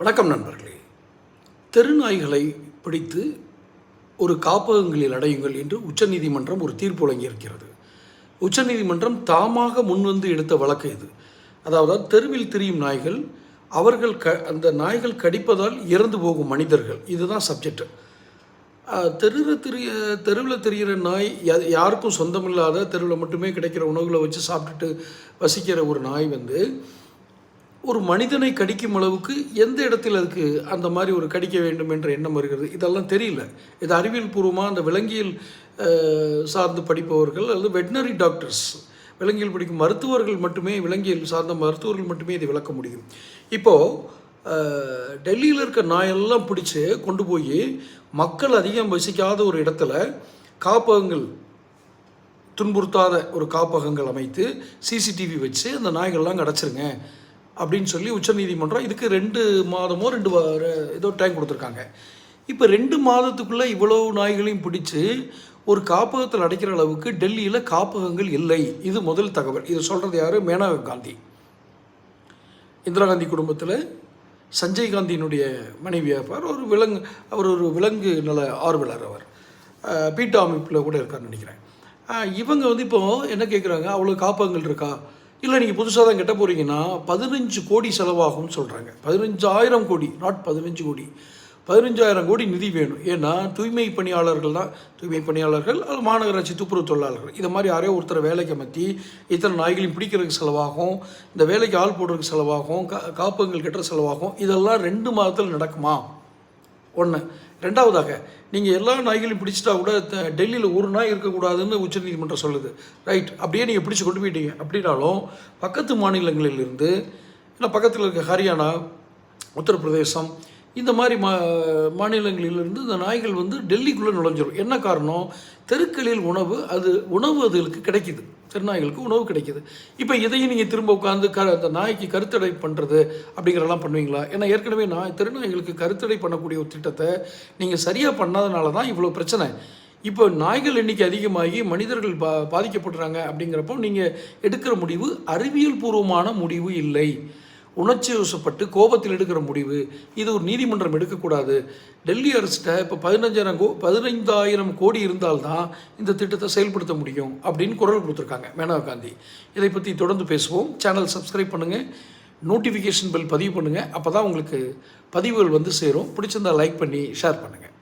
வணக்கம் நண்பர்களே. தெருநாய்களை பிடித்து ஒரு காப்பகங்களில் அடையுங்கள் என்று உச்சநீதிமன்றம் ஒரு தீர்ப்பு வழங்கியிருக்கிறது. உச்சநீதிமன்றம் தாமாக முன்வந்து எடுத்த வழக்கு இது. அதாவது தெருவில் திரியும் நாய்கள், அவர்கள் அந்த நாய்கள் கடிப்பதால் இறந்து போகும் மனிதர்கள், இதுதான் சப்ஜெக்ட். தெருவில் தெரிகிற நாய் யாருக்கும் சொந்தமில்லாத தெருவில் மட்டுமே கிடைக்கிற உணவுகளை வச்சு சாப்பிட்டுட்டு வசிக்கிற ஒரு நாய் ஒரு மனிதனை கடிக்கும் அளவுக்கு எந்த இடத்தில் அதுக்கு அந்த மாதிரி ஒரு கடிக்க வேண்டும் என்ற எண்ணம் வருகிறது, இதெல்லாம் தெரியல. இது அறிவியல் பூர்வமாக அந்த விலங்கியல் சார்ந்து படிப்பவர்கள் அல்லது வெட்டினரி டாக்டர்ஸ், விலங்கியல் படிக்கும் மருத்துவர்கள் மட்டுமே, விலங்கியல் சார்ந்த மருத்துவர்கள் மட்டுமே இதை விளக்க முடியும். இப்போது டெல்லியில் இருக்க நாயெல்லாம் பிடிச்சி கொண்டு போய் மக்கள் அதிகம் வசிக்காத ஒரு இடத்துல காப்பகங்கள், துன்புறுத்தாத ஒரு காப்பகங்கள் அமைத்து சிசிடிவி வச்சு அந்த நாய்கள்லாம் அடைச்சிருங்க அப்படின்னு சொல்லி உச்சநீதிமன்றம் இதுக்கு 2 மாதமோ 2 ஏதோ டைம் கொடுத்துருக்காங்க. இப்போ 2 மாதத்துக்குள்ளே இவ்வளோ நாய்களையும் பிடிச்சி ஒரு காப்பகத்தில் அடைக்கிற அளவுக்கு டெல்லியில் காப்பகங்கள் இல்லை. இது முதல் தகவல். இது சொல்கிறது யார்? மேனகா காந்தி. இந்திரா காந்தி குடும்பத்தில் சஞ்சய் காந்தியினுடைய மனைவியார். அவர் ஒரு விலங்கு நல ஆர்வலர். அவர் பீட்டா அமைப்பில் கூட இருக்கார்னு நினைக்கிறேன். இவங்க இப்போது என்ன கேட்குறாங்க, அவ்வளோ காப்பகங்கள் இருக்கா? இல்லை, நீங்கள் புதுசாக தான் கட்ட போகிறீங்கன்னா 15 கோடி செலவாகும்னு சொல்கிறாங்க. 15,000 கோடி, நாட் 15 கோடி, 15,000 கோடி நிதி வேணும். ஏன்னா தூய்மை பணியாளர்கள் அது மாநகராட்சி துப்புரவு தொழிலாளர்கள், இதை மாதிரி யாரையோ ஒருத்தரை வேலைக்கு அமர்த்தி இத்தனை நாய்களையும் பிடிக்கிறதுக்கு செலவாகும், இந்த வேலைக்கு ஆள் போடுறதுக்கு செலவாகும், காப்பகங்கள் கட்டுற செலவாகும். இதெல்லாம் 2 மாதத்தில் நடக்குமா? ஒன்று. ரெண்டாவதாக, நீங்கள் எல்லா நாய்களையும் பிடிச்சிட்டா கூட டெல்லியில் ஒரு நாய் இருக்கக்கூடாதுன்னு உச்சநீதிமன்றம் சொல்லுது. ரைட், அப்படியே நீங்கள் பிடிச்சி கொண்டு போயிட்டீங்க அப்படின்னாலும் பக்கத்து மாநிலங்களிலிருந்து, இல்லை பக்கத்தில் இருக்க ஹரியானா, உத்தரப்பிரதேசம், இந்த மாதிரி மாநிலங்களிலிருந்து இந்த நாய்கள் டெல்லிக்குள்ளே நுழைஞ்சிடும். என்ன காரணம்? தெருக்களில் உணவு அதுகளுக்கு கிடைக்கிது, தெருநாய்களுக்கு உணவு கிடைக்கிது. இப்போ இதையும் நீங்கள் திரும்ப உட்காந்து அந்த நாய்க்கு கருத்தடை பண்ணுறது அப்படிங்கிறலாம் பண்ணுவீங்களா? ஏன்னா ஏற்கனவே தெருநாய்களுக்கு கருத்தடை பண்ணக்கூடிய ஒரு திட்டத்தை நீங்கள் சரியாக பண்ணாதனால தான் இவ்வளோ பிரச்சனை. இப்போ நாய்கள் எண்ணிக்கை அதிகமாகி மனிதர்கள் பாதிக்கப்படுறாங்க. அப்படிங்கிறப்போ நீங்கள் எடுக்கிற முடிவு அறிவியல் பூர்வமான முடிவு இல்லை, உணர்ச்சி வசப்பட்டு கோபத்தில் எடுக்கிற முடிவு. இது ஒரு நீதிமன்றம் எடுக்கக்கூடாது. டெல்லி அரசிட்ட இப்போ 15,000 கோடி இருந்தால்தான் இந்த திட்டத்தை செயல்படுத்த முடியும் அப்படின்னு குரல் கொடுத்துருக்காங்க மேனகா காந்தி. இதை பற்றி தொடர்ந்து பேசுவோம். சேனல் சப்ஸ்கிரைப் பண்ணுங்கள், நோட்டிஃபிகேஷன் பெல் பதிவு பண்ணுங்கள். அப்போ தான் உங்களுக்கு பதிவுகள் சேரும். பிடிச்சிருந்தால் லைக் பண்ணி ஷேர் பண்ணுங்கள்.